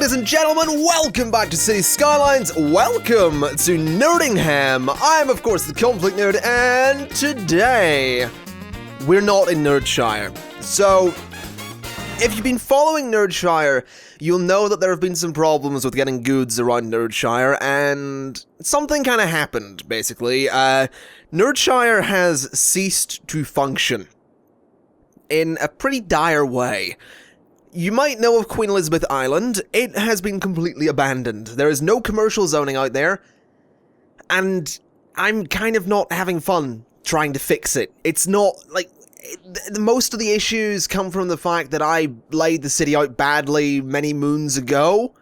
ladies and gentlemen, welcome back to City Skylines, welcome to Nerdingham. I'm of course the Conflict Nerd, and today, we're not in Nerdshire. So, if you've been following Nerdshire, you'll know that there have been some problems with getting goods around Nerdshire, and something kind of happened, basically. Nerdshire has ceased to function in a pretty dire way. You might know of Queen Elizabeth Island. It has been completely abandoned. There is no commercial zoning out there, and I'm kind of not having fun trying to fix it. It's not, like, most of the issues come from the fact that I laid the city out badly many moons ago,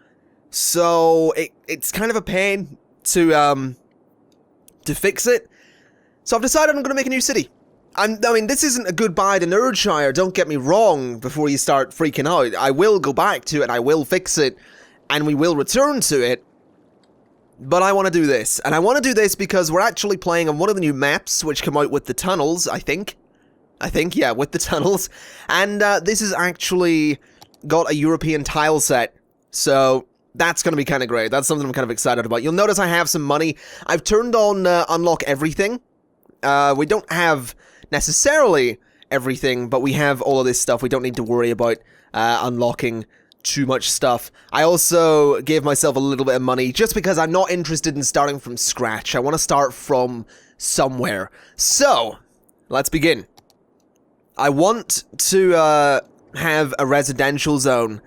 so it's kind of a pain to fix it. So I've decided I'm going to make a new city. I mean, this isn't a goodbye to Nerdshire, don't get me wrong, before you start freaking out. I will go back to it, I will fix it, and we will return to it. But I want to do this, and I want to do this because we're actually playing on one of the new maps, which come out with the tunnels, I think, yeah, with the tunnels. And this has actually got a European tile set, so that's going to be kind of great. That's something I'm kind of excited about. You'll notice I have some money. I've turned on Unlock Everything. We don't have necessarily everything, but we have all of this stuff. We don't need to worry about unlocking too much stuff. I also gave myself a little bit of money just because I'm not interested in starting from scratch. I want to start from somewhere. So, let's begin. I want to have a residential zone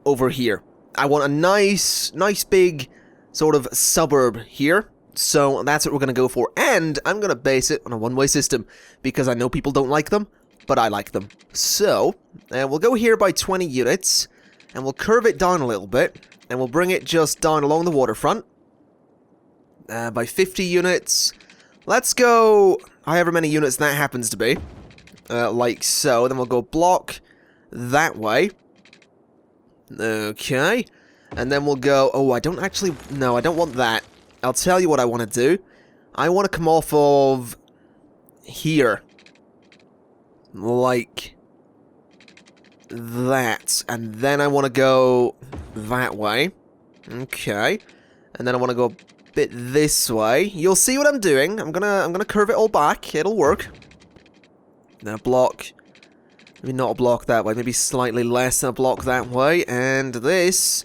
over here. I want a nice big sort of suburb here. So that's what we're going to go for, and I'm going to base it on a one-way system, because I know people don't like them, but I like them. So, we'll go here by 20 units, and we'll curve it down a little bit, and we'll bring it just down along the waterfront, by 50 units. Let's go however many units that happens to be, like so. Then we'll go block that way. Okay, and then we'll go, oh, I don't want that. I'll tell you what I want to do. I want to come off of here. Like that. And then I want to go that way. Okay. And then I want to go a bit this way. You'll see what I'm doing. I'm gonna curve it all back. It'll work. Now block. Maybe not a block that way. Maybe slightly less than a block that way. And this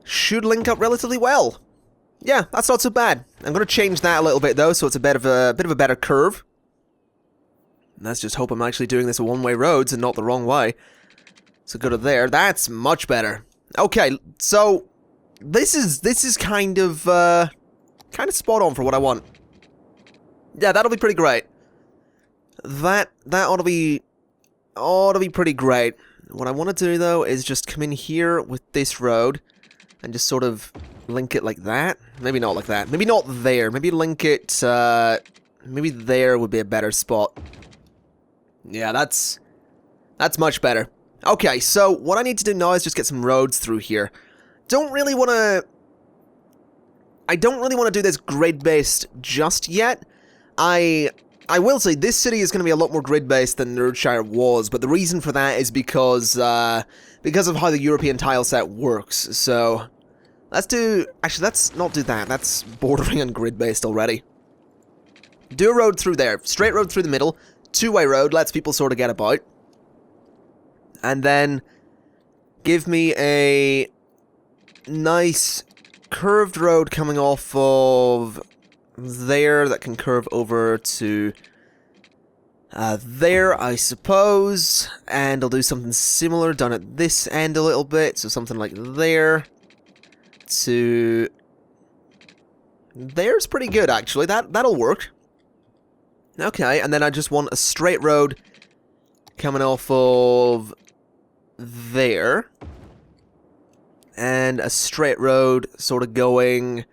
should link up relatively well. Yeah, that's not so bad. I'm going to change that a little bit, though, so it's a bit of a better curve. Let's just hope I'm actually doing this one-way roads and not the wrong way. So go to there. That's much better. Okay, so this is kind of spot on for what I want. Yeah, that'll be pretty great. That ought to be pretty great. What I want to do, though, is just come in here with this road and just sort of link it like that. Maybe not like that. Maybe not there. Maybe link it, maybe there would be a better spot. Yeah, that's much better. Okay, so what I need to do now is just get some roads through here. I don't really want to do this grid-based just yet. I will say this city is going to be a lot more grid-based than Nerdshire was, but the reason for that is because of how the European tile set works. So actually, let's not do that. That's bordering on grid-based already. Do a road through there. Straight road through the middle. Two-way road. Lets people sort of get about. And then give me a nice curved road coming off of there that can curve over to there, I suppose. And I'll do something similar down at this end a little bit. So something like there. To there's pretty good, actually. That'll work. Okay, and then I just want a straight road coming off of there, and a straight road sort of going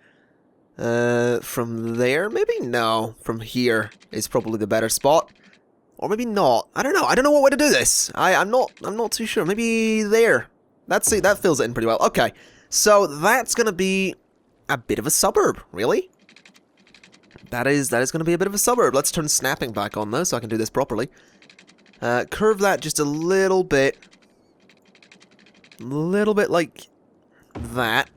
from there. Maybe no, from here is probably the better spot, or maybe not. I don't know. I don't know what way to do this. I'm not too sure. Maybe there. That fills it in pretty well. Okay. So that's going to be a bit of a suburb, really. That is going to be a bit of a suburb. Let's turn snapping back on, though, so I can do this properly. Curve that just a little bit like that.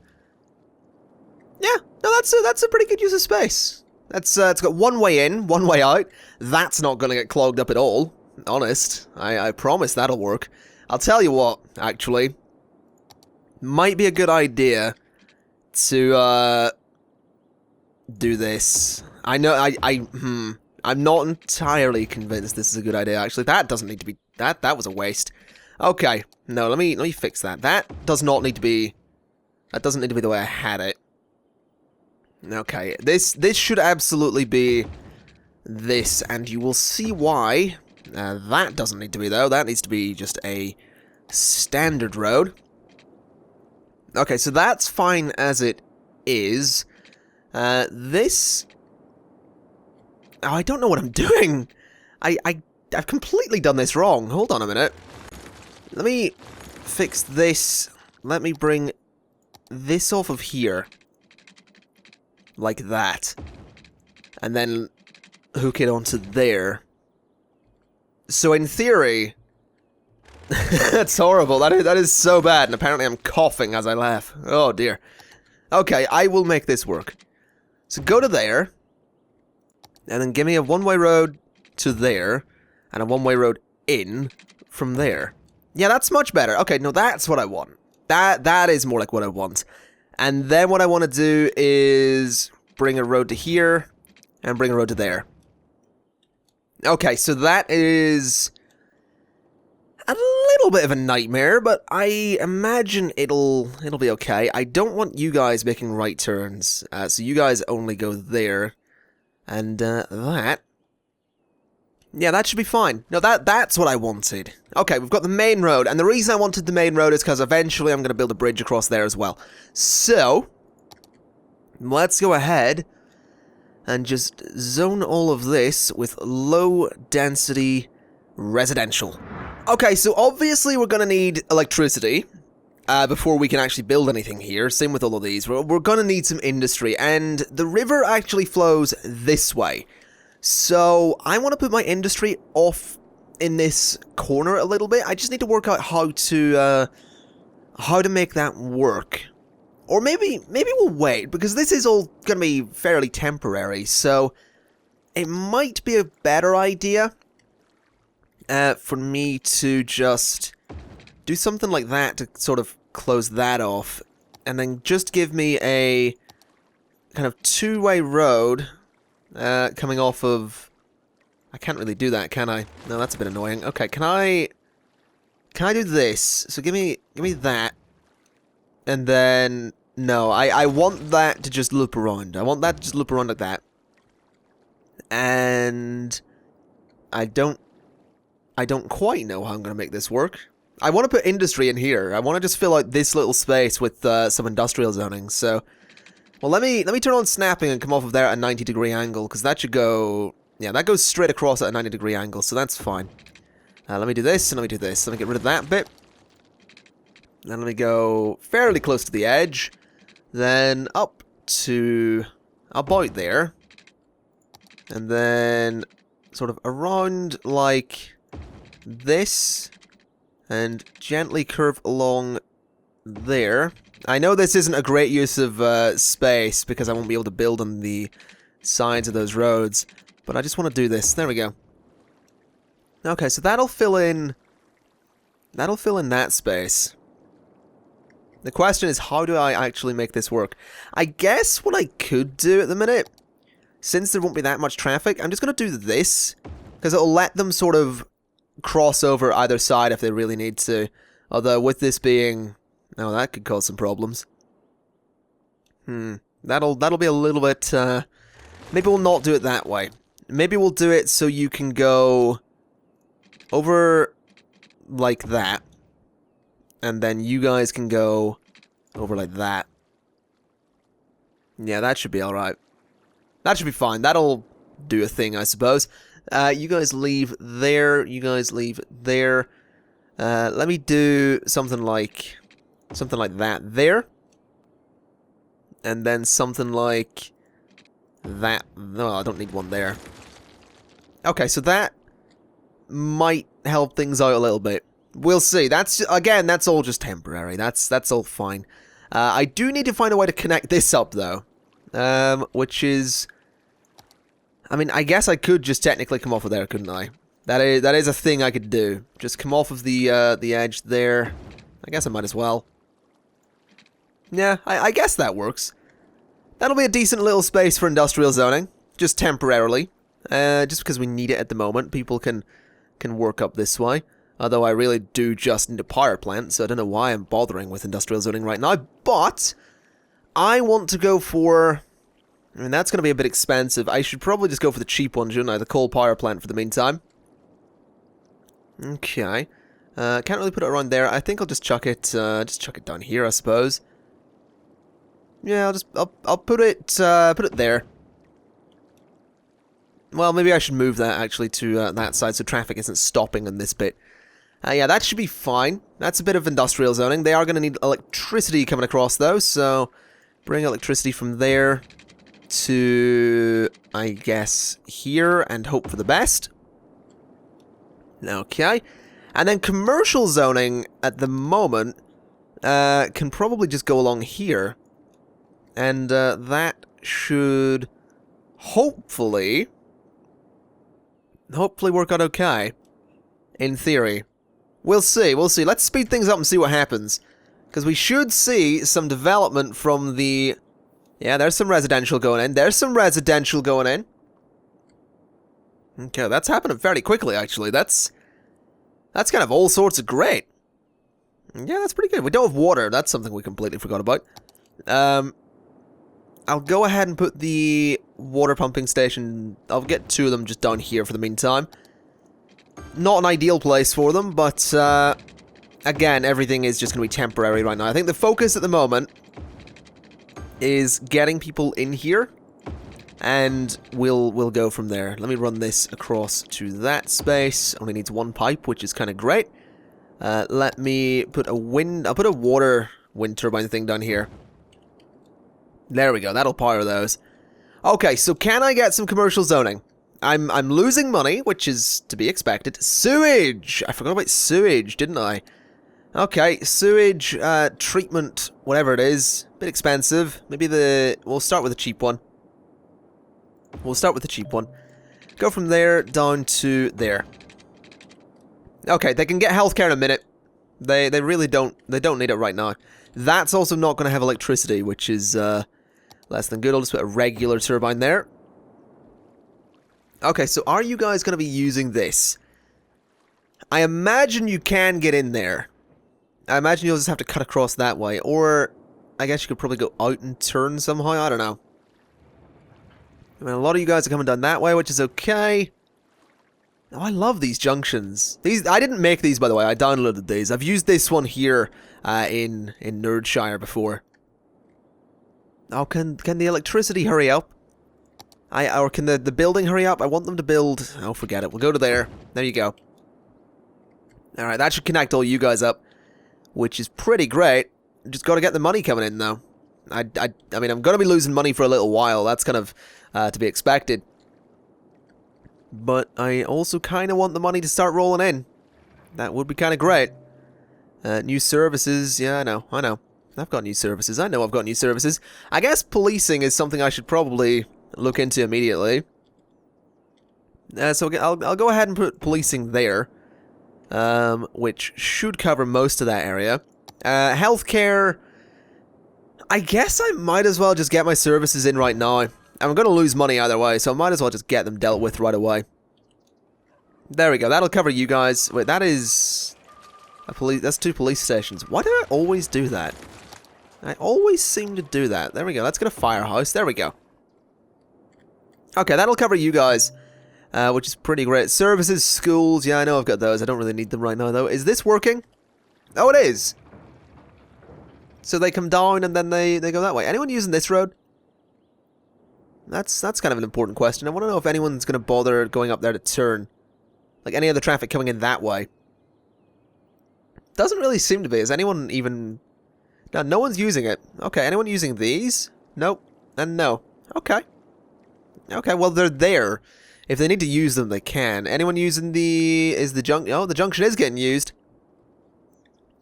Yeah, no, that's a pretty good use of space. It's got one way in, one way out. That's not going to get clogged up at all. Honest, I promise that'll work. I'll tell you what, actually, might be a good idea to do this. I know I'm not entirely convinced this is a good idea. Actually, that doesn't need to be that was a waste. Okay, no, let me fix that. That does not need to be. That doesn't need to be the way I had it. Okay, this should absolutely be this, and you will see why. That doesn't need to be, though. That needs to be just a standard road. Okay, so that's fine as it is. This... Oh, I don't know what I'm doing. I've completely done this wrong. Hold on a minute. Let me fix this. Let me bring this off of here. Like that. And then hook it onto there. So in theory... That's horrible. That is so bad. And apparently I'm coughing as I laugh. Oh dear. Okay, I will make this work. So go to there. And then give me a one-way road to there. And a one-way road in from there. Yeah, that's much better. Okay, no, that's what I want. That is more like what I want. And then what I want to do is bring a road to here and bring a road to there. Okay, so that is a little bit of a nightmare, but I imagine it'll be okay. I don't want you guys making right turns, so you guys only go there. And that... Yeah, that should be fine. No, that's what I wanted. Okay, we've got the main road, and the reason I wanted the main road is because eventually I'm going to build a bridge across there as well. So, let's go ahead and just zone all of this with low-density residential. Okay, so obviously we're going to need electricity before we can actually build anything here. Same with all of these. We're going to need some industry, and the river actually flows this way. So, I want to put my industry off in this corner a little bit. I just need to work out how to make that work. Or maybe we'll wait, because this is all going to be fairly temporary, so it might be a better idea for me to just do something like that to sort of close that off, and then just give me a kind of two-way road coming off of... I can't really do that, can I? No, that's a bit annoying. Okay, can I do this? So give me that. And then... No, I want that to just loop around. I want that to just loop around like that. And... I don't quite know how I'm going to make this work. I want to put industry in here. I want to just fill out this little space with some industrial zoning, so... Well, let me turn on snapping and come off of there at a 90-degree angle, because that should go... Yeah, that goes straight across at a 90-degree angle, so that's fine. Let me do this, and let me do this. Let me get rid of that bit. Then let me go fairly close to the edge. Then up to about there. And then sort of around like this. And gently curve along there. I know this isn't a great use of space, because I won't be able to build on the sides of those roads, but I just want to do this. There we go. Okay, so that'll fill in that space. The question is, how do I actually make this work? I guess what I could do at the minute, since there won't be that much traffic, I'm just going to do this, because it'll let them sort of cross over either side if they really need to. Although, with this being... Oh, that could cause some problems. That'll be a little bit, maybe we'll not do it that way. Maybe we'll do it so you can go over like that. And then you guys can go over like that. Yeah, that should be alright. That should be fine. That'll do a thing, I suppose. You guys leave there. You guys leave there. Let me do something like that there. And then something like that. No, I don't need one there. Okay, so that might help things out a little bit. We'll see. That's all just temporary. That's all fine. I do need to find a way to connect this up, though. Which is... I mean, I guess I could just technically come off of there, couldn't I? That is a thing I could do. Just come off of the edge there. I guess I might as well. Yeah, I guess that works. That'll be a decent little space for industrial zoning. Just temporarily. Just because we need it at the moment. People can work up this way. Although I really do just need a power plant, so I don't know why I'm bothering with industrial zoning right now. But I want to go for... I mean, that's going to be a bit expensive. I should probably just go for the cheap one, shouldn't I? The coal power plant for the meantime. Okay. Can't really put it around there. I think I'll just chuck it down here, I suppose. Yeah, I'll put it there. Well, maybe I should move that actually to that side so traffic isn't stopping on this bit. Yeah, that should be fine. That's a bit of industrial zoning. They are going to need electricity coming across though, so bring electricity from there to, I guess, here and hope for the best. Okay. And then commercial zoning at the moment can probably just go along here. And that should hopefully work out okay. In theory. We'll see, we'll see. Let's speed things up and see what happens. Because we should see some development from the... Yeah, there's some residential going in. There's some residential going in. Okay, that's happening fairly quickly, actually. That's kind of all sorts of great. Yeah, that's pretty good. We don't have water. That's something we completely forgot about. I'll go ahead and put the water pumping station... I'll get 2 of them just down here for the meantime. Not an ideal place for them, but again, everything is just going to be temporary right now. I think the focus at the moment is getting people in here, and we'll go from there. Let me run this across to that space. Only needs 1 pipe, which is kind of great. Let me put a I'll put a water wind turbine thing down here. There we go. That'll power those. Okay, so can I get some commercial zoning? I'm losing money, which is to be expected. Sewage! I forgot about sewage, didn't I? Okay, sewage, treatment, whatever it is. Bit expensive. Maybe we'll start with the cheap one. We'll start with the cheap one. Go from there down to there. Okay, they can get healthcare in a minute. They really don't need it right now. That's also not going to have electricity, which is less than good. I'll just put a regular turbine there. Okay, so are you guys going to be using this? I imagine you can get in there. I imagine you'll just have to cut across that way. Or, I guess you could probably go out and turn somehow. I don't know. I mean, a lot of you guys are coming down that way, which is okay. Oh, I love these junctions. I didn't make these, by the way. I downloaded these. I've used this one here in Nerdshire before. Oh, can the electricity hurry up? Or can the building hurry up? I want them to build... Oh, forget it. We'll go to there. There you go. Alright, that should connect all you guys up. Which is pretty great. Just got to get the money coming in, though. I mean, I'm going to be losing money for a little while. That's kind of to be expected. But I also kind of want the money to start rolling in. That would be kind of great. New services. Yeah, I know. I've got new services. I know I've got new services. I guess policing is something I should probably... look into immediately. So I'll go ahead and put policing there, which should cover most of that area. Healthcare, I guess I might as well just get my services in right now. I'm going to lose money either way, so I might as well just get them dealt with right away. There we go, that'll cover you guys. Wait, that is... that's 2 police stations. Why do I always do that? I always seem to do that. There we go, let's get a firehouse. There we go. Okay, that'll cover you guys, which is pretty great. Services, schools, yeah, I know I've got those. I don't really need them right now, though. Is this working? Oh, it is. So they come down and then they go that way. Anyone using this road? That's kind of an important question. I want to know if anyone's going to bother going up there to turn. Like any other traffic coming in that way. Doesn't really seem to be. Is anyone even... No, no one's using it. Okay, anyone using these? Nope. And no. Okay. Okay, well, they're there. If they need to use them, they can. Anyone using the... Oh, the junction is getting used.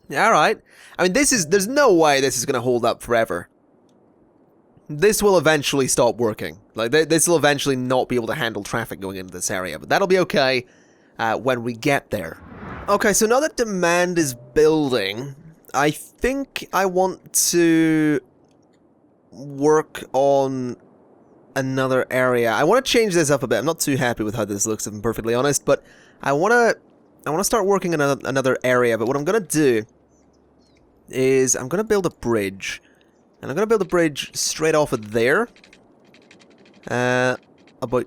Yeah, alright. I mean, there's no way this is going to hold up forever. This will eventually stop working. Like, this will eventually not be able to handle traffic going into this area, but that'll be okay when we get there. Okay, so now that demand is building, I think I want to work on another area. I want to change this up a bit. I'm not too happy with how this looks, if I'm perfectly honest, but I want to start working on another area, but what I'm going to do is I'm going to build a bridge. And I'm going to build a bridge straight off of there. About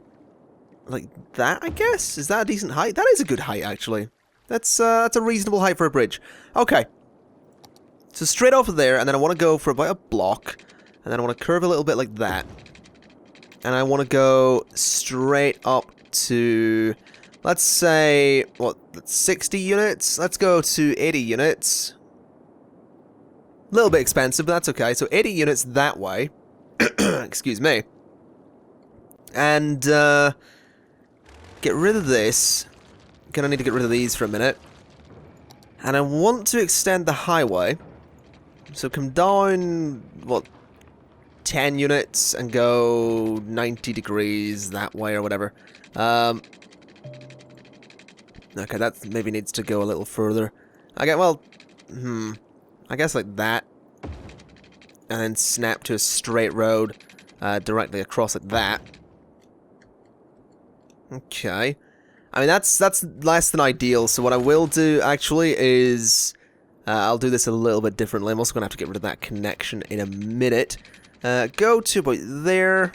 like that, I guess? Is that a decent height? That is a good height, actually. That's a reasonable height for a bridge. Okay. So straight off of there, and then I want to go for about a block. And then I want to curve a little bit like that. And I want to go straight up to, let's say, what, 60 units? Let's go to 80 units. A little bit expensive, but that's okay. So 80 units that way. Excuse me. And, get rid of this. Gonna need to get rid of these for a minute. And I want to extend the highway. So come down, what, 10 units and go 90 degrees that way or whatever. Okay, that maybe needs to go a little further. Okay, well, I guess like that. And then snap to a straight road directly across like that. Okay. I mean, that's less than ideal, so what I will do, actually, is I'll do this a little bit differently. I'm also going to have to get rid of that connection in a minute. Go to about there.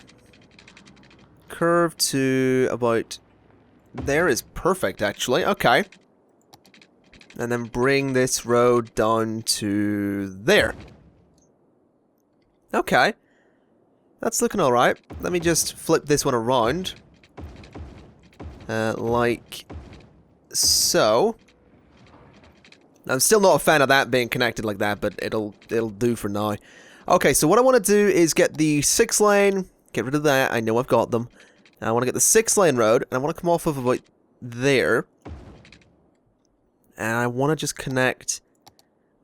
Curve to about there is perfect, actually. Okay. And then bring this road down to there. Okay. That's looking alright. Let me just flip this one around. Like so. I'm still not a fan of that being connected like that, but it'll do for now. Okay, so what I want to do is get the 6-lane, get rid of that, I know I've got them. I want to get the 6-lane road, and I want to come off of about there. And I want to just connect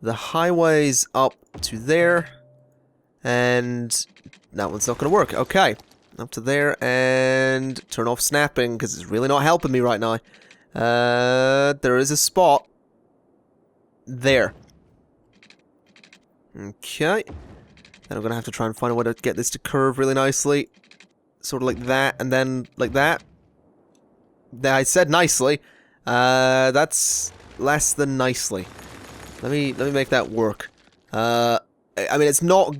the highways up to there. And that one's not going to work. Okay. Up to there and turn off snapping because it's really not helping me right now. There is a spot. There. Okay. Then I'm going to have to try and find a way to get this to curve really nicely. Sort of like that and then like that. I said nicely. That's less than nicely. Let me make that work. I mean, it's not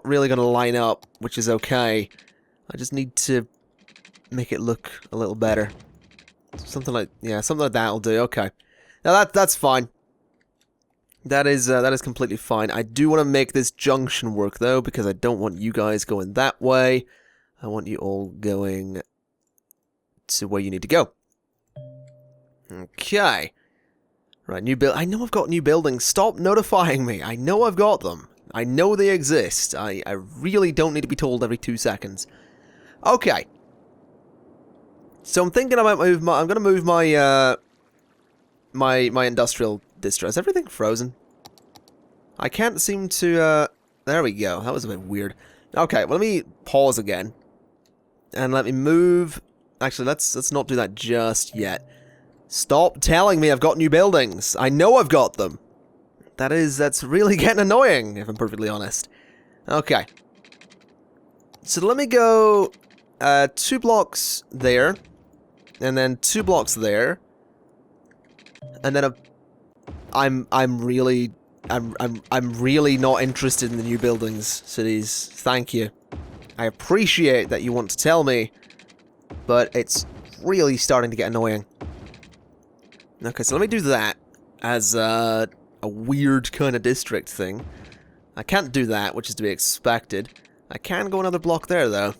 really gonna line up, which is okay. I just need to make it look a little better. Something like that'll do. Okay. Now that's fine. That is completely fine. I do want to make this junction work though, because I don't want you guys going that way. I want you all going to where you need to go. Okay. Right, new build. I know I've got new buildings. Stop notifying me. I know I've got them. I know they exist. I really don't need to be told every 2 seconds. Okay. So I'm thinking about I'm going to move my my industrial district. Is everything frozen? I can't seem to there we go. That was a bit weird. Okay, well, let me pause again. And let me move. Actually, let's not do that just yet. Stop telling me I've got new buildings. I know I've got them. That's really getting annoying, if I'm perfectly honest. Okay. So let me go 2 blocks there, and then 2 blocks there, and then I'm really not interested in the new buildings, cities. Thank you. I appreciate that you want to tell me, but it's really starting to get annoying. Okay, so let me do that as a weird kind of district thing. I can't do that, which is to be expected. I can go another block there, though.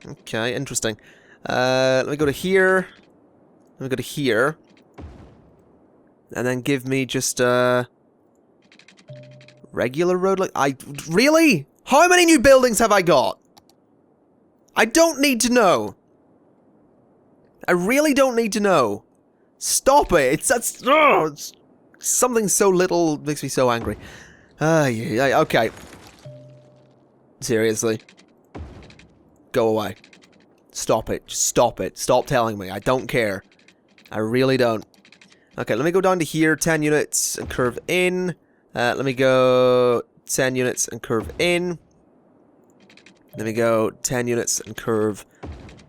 Okay, interesting. Let me go to here. Let me go to here. And then give me just a regular road. Really? How many new buildings have I got? I don't need to know. I really don't need to know. Stop it! It's Something so little makes me so angry. Yeah, okay. Seriously. Go away. Stop it. Just stop it. Stop telling me. I don't care. I really don't. Okay, let me go down to here. 10 units and curve in. Let me go 10 units and curve in. Let me go 10 units and curve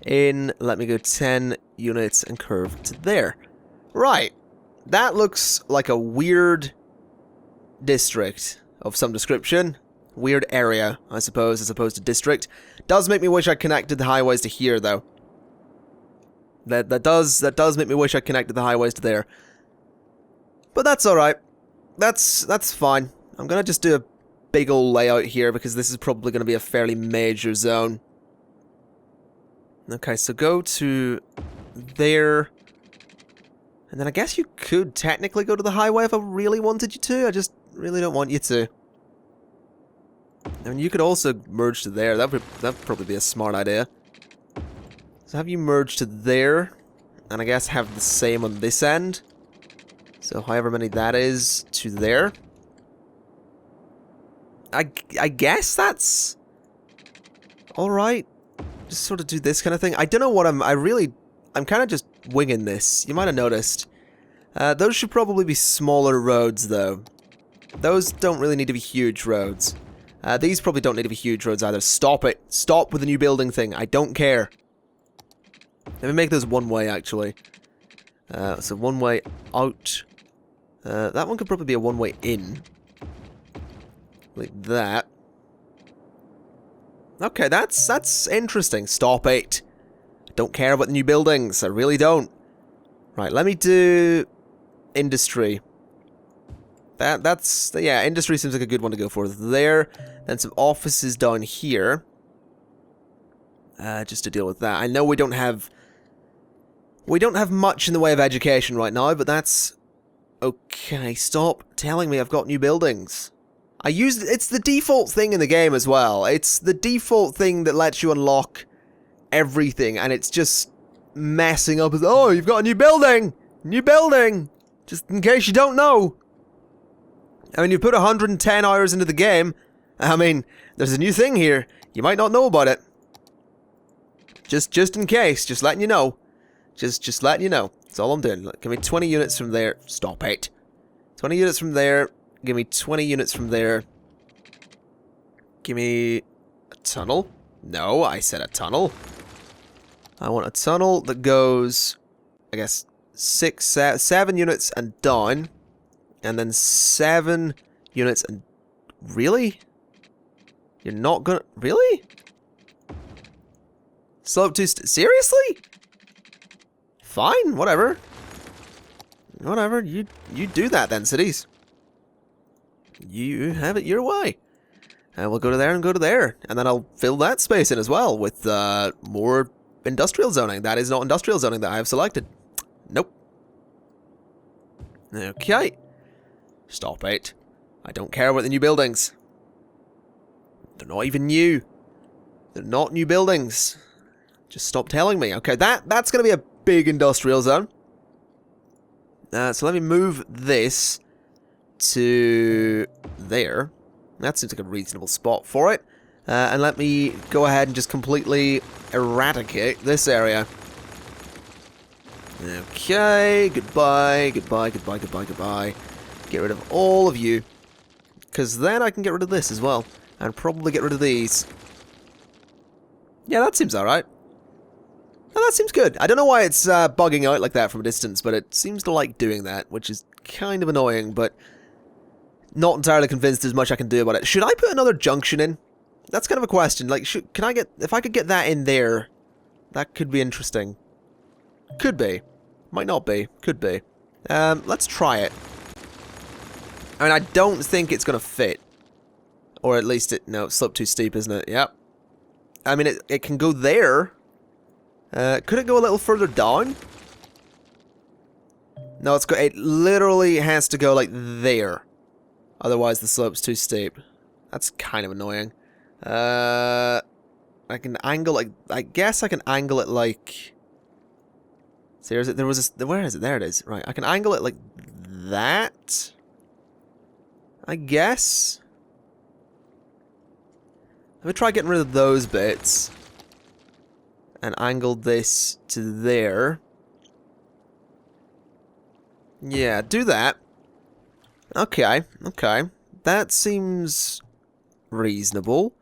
in. Let me go 10 units and curve to there. Right. That looks like a weird district of some description. Weird area, I suppose, as opposed to district. Does make me wish I connected the highways to here, though. That does make me wish I connected the highways to there. But that's alright. That's fine. I'm gonna just do a big ol' layout here, because this is probably gonna be a fairly major zone. Okay, so go to there. And then I guess you could technically go to the highway if I really wanted you to. I just really don't want you to. I mean, you could also merge to there. That'd probably be a smart idea. So have you merge to there, and I guess have the same on this end. So however many that is to there. I guess that's alright. Just sort of do this kind of thing. I don't know what I'm kind of just winging this. You might have noticed. Those should probably be smaller roads, though. Those don't really need to be huge roads. These probably don't need to be huge roads either. Stop it. Stop with the new building thing. I don't care. Let me make those one way, actually. So one way out. That one could probably be a one way in. Like that. Okay, that's interesting. Stop it. I don't care about the new buildings. I really don't. Right, let me do industry. Yeah, industry seems like a good one to go for there. Then some offices down here. Just to deal with that. I know we don't have much in the way of education right now, but that's okay. Stop telling me I've got new buildings. It's the default thing in the game as well. It's the default thing that lets you unlock everything, and it's just messing up as, oh, you've got a new building! New building! Just in case you don't know. I mean, you put 110 hours into the game. I mean, there's a new thing here. You might not know about it. Just in case. Just letting you know. Just letting you know. That's all I'm doing. Look, give me 20 units from there. Stop it. 20 units from there. Give me 20 units from there. Give me a tunnel. No, I said a tunnel. I want a tunnel that goes, I guess, 7 units and down. And then 7 units and... Really? You're not gonna... Really? Slope 2... Seriously? Fine, whatever. Whatever, you do that then, cities. You have it your way. And we'll go to there and go to there. And then I'll fill that space in as well with more industrial zoning. That is not industrial zoning that I have selected. Nope. Okay. Stop it. I don't care about the new buildings. They're not even new. They're not new buildings. Just stop telling me. Okay, that's going to be a big industrial zone. So let me move this to there. That seems like a reasonable spot for it. And let me go ahead and just completely eradicate this area. Okay, goodbye, goodbye, goodbye, goodbye, goodbye. Get rid of all of you. Because then I can get rid of this as well. And probably get rid of these. Yeah, that seems alright. No, that seems good. I don't know why it's bugging out like that from a distance, but it seems to like doing that, which is kind of annoying, but not entirely convinced there's much I can do about it. Should I put another junction in? That's kind of a question. Like, if I could get that in there, that could be interesting. Could be. Might not be. Could be. Let's try it. I mean, I don't think it's going to fit. Or at least no, it's slope too steep, isn't it? Yep. I mean, it can go there. Could it go a little further down? No, it literally has to go like there. Otherwise the slope's too steep. That's kind of annoying. I can angle like, I guess I can angle it like... See, where is it? There is it? There it is. Right, I can angle it like that, I guess. Let me try getting rid of those bits. And angle this to there. Yeah, do that. Okay, okay. That seems reasonable.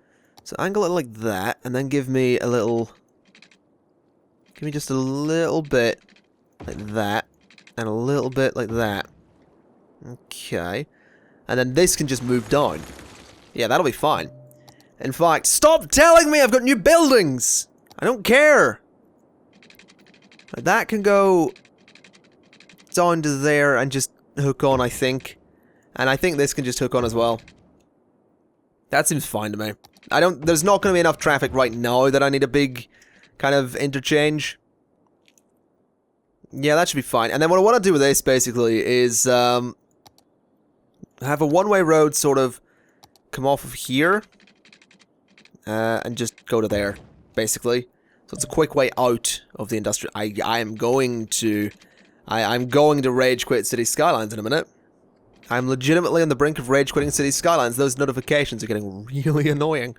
So angle it like that, and then give me a little... Give me just a little bit like that, and a little bit like that. Okay. And then this can just move down. Yeah, that'll be fine. In fact, stop telling me I've got new buildings! I don't care! That can go down to there and just hook on, I think. And I think this can just hook on as well. That seems fine to me. There's not going to be enough traffic right now that I need a big kind of interchange. Yeah, that should be fine. And then what I want to do with this, basically, is have a one-way road sort of come off of here. And just go to there, basically. So it's a quick way out of the industrial... I'm going to rage quit City Skylines in a minute. I'm legitimately on the brink of rage quitting City Skylines. Those notifications are getting really annoying.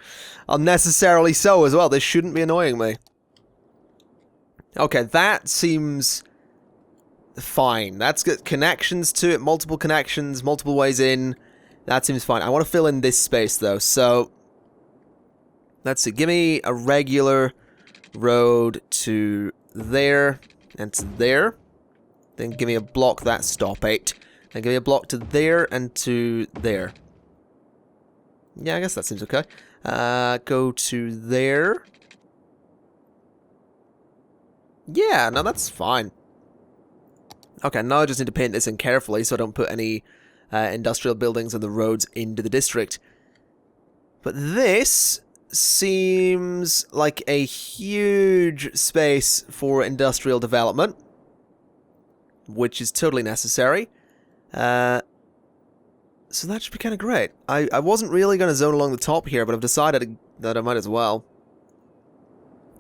Unnecessarily so as well. This shouldn't be annoying me. Okay, that seems fine. That's got connections to it, multiple connections, multiple ways in. That seems fine. I want to fill in this space though, so let's see. Give me a regular road to there and to there. Then give me a block that stop 8. Then give me a block to there and to there. Yeah, I guess that seems okay. Go to there. Yeah, no, that's fine. Okay, now I just need to paint this in carefully so I don't put any industrial buildings on the roads into the district. But this seems like a huge space for industrial development, which is totally necessary. So that should be kind of great. I wasn't really going to zone along the top here, but I've decided that I might as well.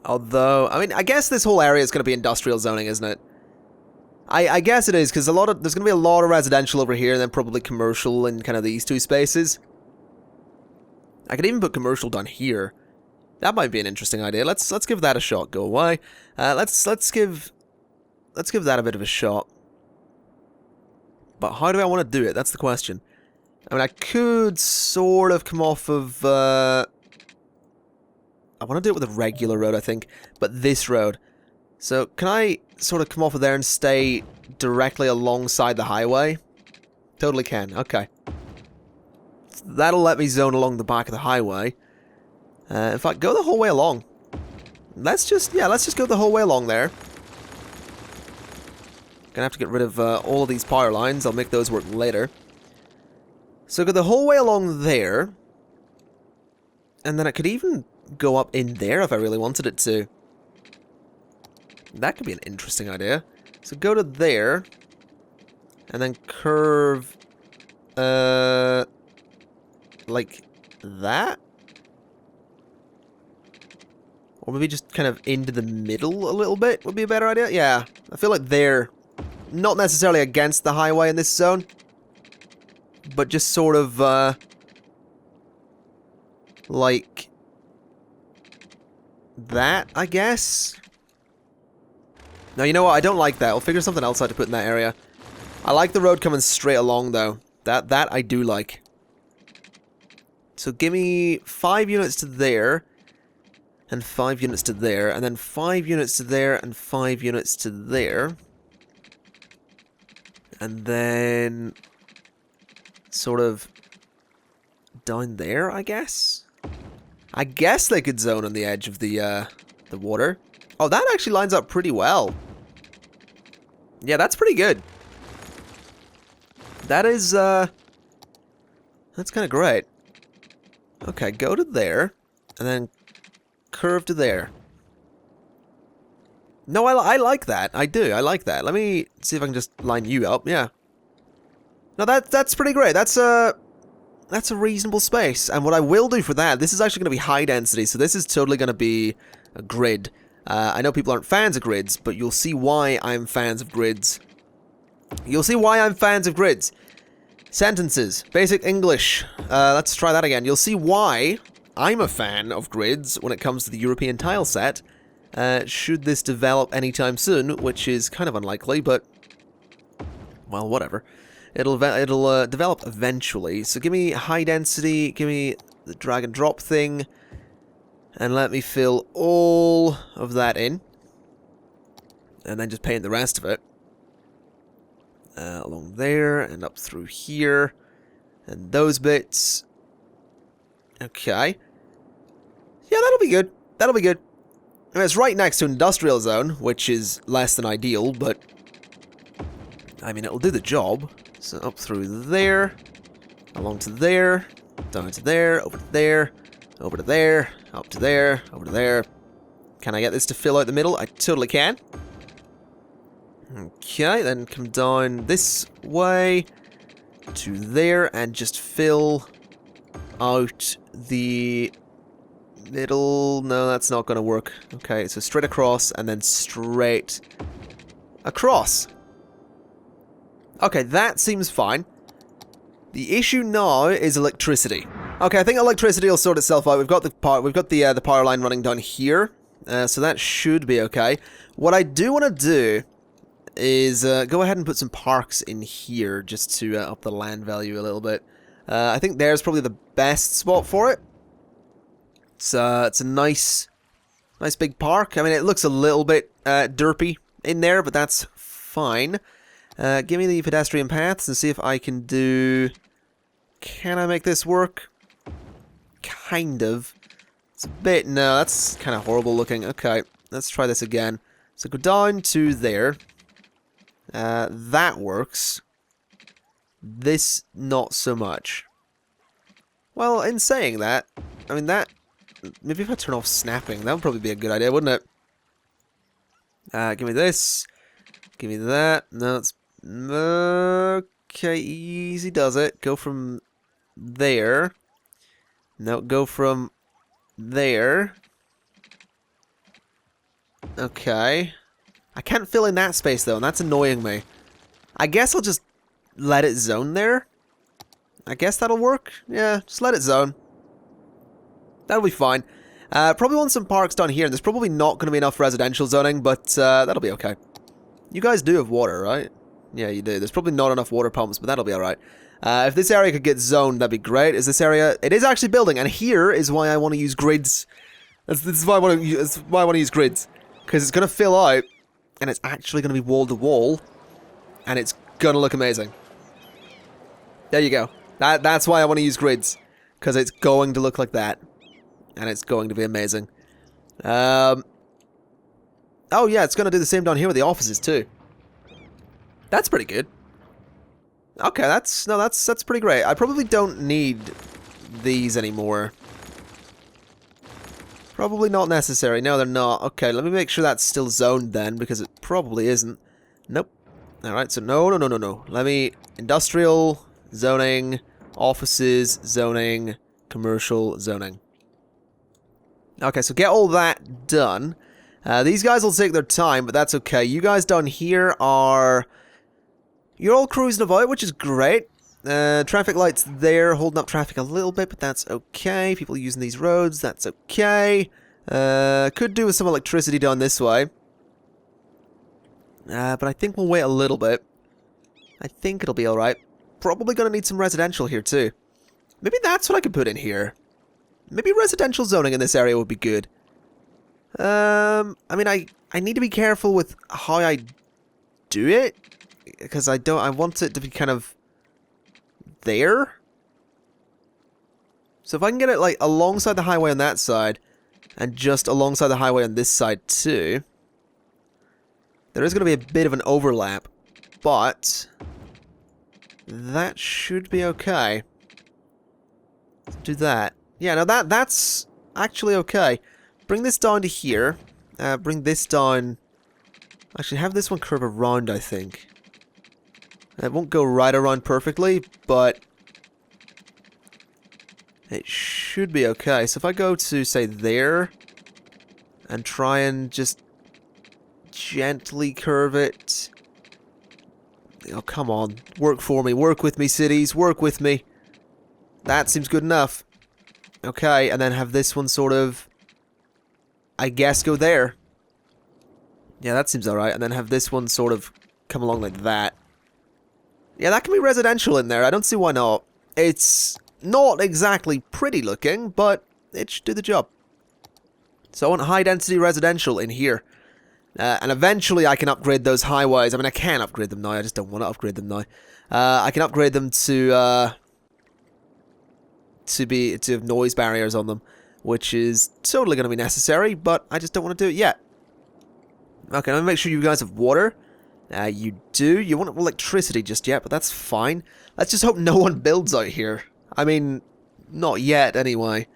Although, I mean, I guess this whole area is going to be industrial zoning, isn't it? I guess it is, because there's going to be a lot of residential over here, and then probably commercial in kind of these two spaces. I could even put commercial down here. That might be an interesting idea. Let's give that a shot. Go away. Let's give that a bit of a shot. But how do I want to do it? That's the question. I mean, I could sort of come off of... I want to do it with a regular road, I think. But this road. So, can I sort of come off of there and stay directly alongside the highway? Totally can. Okay. That'll let me zone along the back of the highway. In fact, go the whole way along. Let's just go the whole way along there. Gonna have to get rid of all of these power lines. I'll make those work later. So go the whole way along there. And then I could even go up in there if I really wanted it to. That could be an interesting idea. So go to there. And then curve... like that? Or maybe just kind of into the middle a little bit would be a better idea? Yeah, I feel like they're not necessarily against the highway in this zone, but just sort of, like that, I guess? No, you know what? I don't like that. I'll figure something else out to put in that area. I like the road coming straight along, though. That I do like. So give me 5 units to there, and 5 units to there, and then 5 units to there, and 5 units to there. And then sort of down there, I guess? I guess they could zone on the edge of the water. Oh, that actually lines up pretty well. Yeah, that's pretty good. That is, that's kind of great. Okay, go to there, and then curve to there. No, I like that. I do. I like that. Let me see if I can just line you up. Yeah. No, that's pretty great. That's a reasonable space. And what I will do for that, this is actually going to be high density, so this is totally going to be a grid. I know people aren't fans of grids, but you'll see why I'm fans of grids You'll see why I'm fans of grids. Sentences. Basic English. Let's try that again. You'll see why I'm a fan of grids when it comes to the European tile set. Should this develop anytime soon, which is kind of unlikely, but... well, whatever. It'll develop eventually. So give me high density, give me the drag and drop thing, and let me fill all of that in. And then just paint the rest of it. Along there, and up through here. And those bits. Okay. Yeah, that'll be good. That'll be good. I mean, it's right next to industrial zone, which is less than ideal, but... I mean, it'll do the job. So up through there, along to there, down to there, over to there, over to there, up to there, over to there. Can I get this to fill out the middle? I totally can. Okay, then come down this way to there and just fill out the middle. No, that's not going to work. Okay, so straight across and then straight across. Okay, that seems fine. The issue now is electricity. Okay, I think electricity will sort itself out. We've got the power line running down here, so that should be okay. What I do want to do is go ahead and put some parks in here just to up the land value a little bit. I think there's probably the best spot for it. It's a nice big park. I mean, it looks a little bit derpy in there, but that's fine. Give me the pedestrian paths and see if I can do... Can I make this work? Kind of. It's a bit... No, that's kind of horrible looking. Okay, let's try this again. So go down to there. That works. This, not so much. Well, in saying that, I mean that... Maybe if I turn off snapping, that would probably be a good idea, wouldn't it? Give me this. Give me that. No, it's... Okay, easy does it. Go from there. No, go from there. Okay. I can't fill in that space, though, and that's annoying me. I guess I'll just let it zone there. I guess that'll work. Yeah, just let it zone. That'll be fine. Probably want some parks down here, and there's probably not going to be enough residential zoning, but that'll be okay. You guys do have water, right? Yeah, you do. There's probably not enough water pumps, but that'll be alright. If this area could get zoned, that'd be great. Is this area... It is actually building, and here is why I want to use grids. This is why I want to use grids. Because it's going to fill out, and it's actually going to be wall-to-wall, and it's going to look amazing. There you go. That's why I want to use grids. Because it's going to look like that. And it's going to be amazing. Oh yeah, it's going to do the same down here with the offices, too. That's pretty good. Okay, that's pretty great. I probably don't need these anymore. Probably not necessary. No, they're not. Okay, let me make sure that's still zoned then, because it probably isn't. Nope. Alright, so no. Let me... Industrial, zoning, offices, zoning, commercial, zoning. Okay, so get all that done. These guys will take their time, but that's okay. You guys down here are... You're all cruising about, which is great. Traffic lights there, holding up traffic a little bit, but that's okay. People using these roads, that's okay. Could do with some electricity down this way. But I think we'll wait a little bit. I think it'll be alright. Probably gonna need some residential here too. Maybe that's what I could put in here. Maybe residential zoning in this area would be good. I mean, I need to be careful with how I do it. Because I want it to be kind of there. So if I can get it like alongside the highway on that side and just alongside the highway on this side too, there is going to be a bit of an overlap, but that should be okay. Let's do that. Yeah, no, that's actually okay. Bring this down to here. Bring this down. Actually, have this one curve around, I think. It won't go right around perfectly, but it should be okay. So if I go to, say, there, and try and just gently curve it Oh, come on. Work for me. Work with me, cities. Work with me. That seems good enough. Okay, and then have this one sort of, I guess, go there. Yeah, that seems alright. And then have this one sort of come along like that. Yeah, that can be residential in there. I don't see why not. It's not exactly pretty looking, but it should do the job. So I want high-density residential in here. And eventually I can upgrade those highways. I mean, I can upgrade them now. I just don't want to upgrade them now. I can upgrade them to have noise barriers on them, which is totally going to be necessary, but I just don't want to do it yet. Okay, let me make sure you guys have water. You do. You want electricity just yet, but that's fine. Let's just hope no one builds out here. I mean, not yet anyway.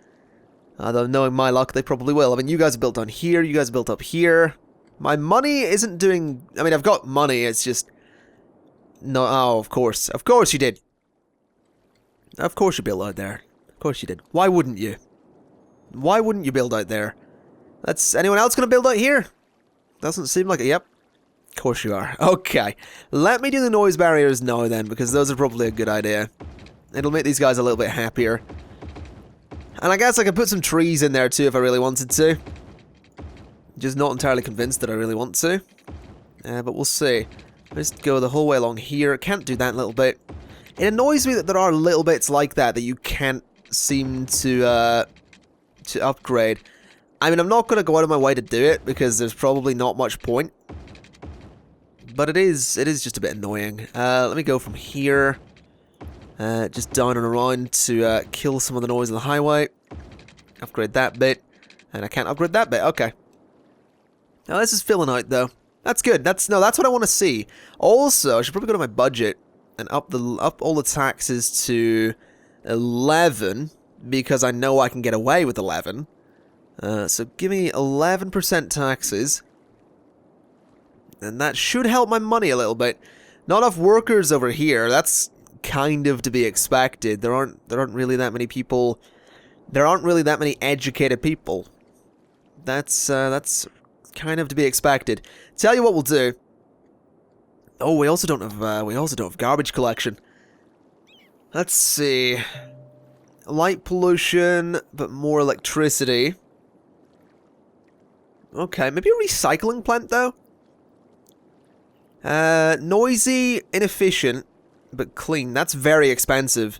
Although knowing my luck, they probably will. I mean, you guys have built down here. You guys have built up here. My money isn't doing... I mean, I've got money. It's just... No, oh, of course. Of course you did. Of course you built out there. Of course you did. Why wouldn't you? Why wouldn't you build out there? That's... Anyone else going to build out here? Doesn't seem like it. Yep. Of course you are. Okay. Let me do the noise barriers now then, because those are probably a good idea. It'll make these guys a little bit happier. And I guess I could put some trees in there too if I really wanted to. Just not entirely convinced that I really want to. But we'll see. Just go the whole way along here. Can't do that little bit. It annoys me that there are little bits like that you can't seem to upgrade. I mean, I'm not going to go out of my way to do it because there's probably not much point. But it is just a bit annoying. Let me go from here. Just down and around to kill some of the noise on the highway. Upgrade that bit. And I can't upgrade that bit. Okay. Now this is filling out though. That's good. That's what I want to see. Also, I should probably go to my budget and up all the taxes to 11 because I know I can get away with 11. So give me 11% taxes. And that should help my money a little bit. Not enough workers over here. That's kind of to be expected. There aren't really that many people. There aren't really that many educated people. That's kind of to be expected. Tell you what we'll do. Oh, we also don't have garbage collection. Let's see. Light pollution, but more electricity. Okay, maybe a recycling plant though. Noisy, inefficient, but clean. That's very expensive.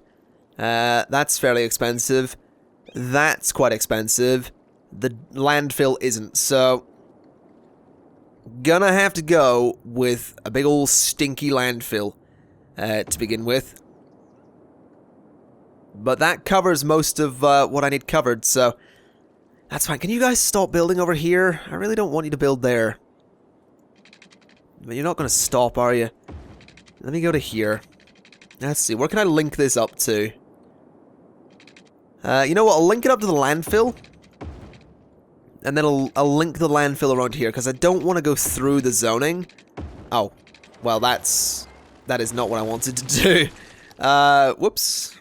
That's fairly expensive. That's quite expensive. The landfill isn't, so... Gonna have to go with a big old stinky landfill to begin with. But that covers most of what I need covered, so... That's fine. Can you guys stop building over here? I really don't want you to build there. But you're not going to stop, are you? Let me go to here. Let's see. Where can I link this up to? You know what? I'll link it up to the landfill. And then I'll link the landfill around here, because I don't want to go through the zoning. Oh. Well, that is not what I wanted to do. Whoops.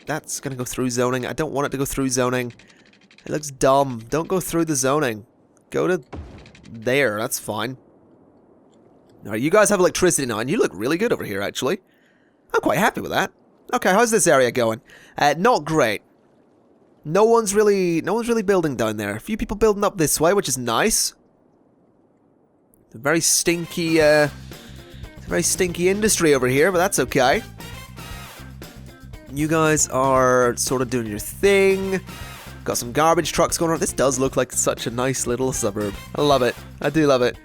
That's going to go through zoning. I don't want it to go through zoning. It looks dumb. Don't go through the zoning. Go to... there, that's fine. Alright, you guys have electricity now, and you look really good over here, actually. I'm quite happy with that. Okay, how's this area going? Not great. No one's really building down there. A few people building up this way, which is nice. It's a very stinky industry over here, but that's okay. You guys are sort of doing your thing. Got some garbage trucks going on. This does look like such a nice little suburb. I love it. I do love it.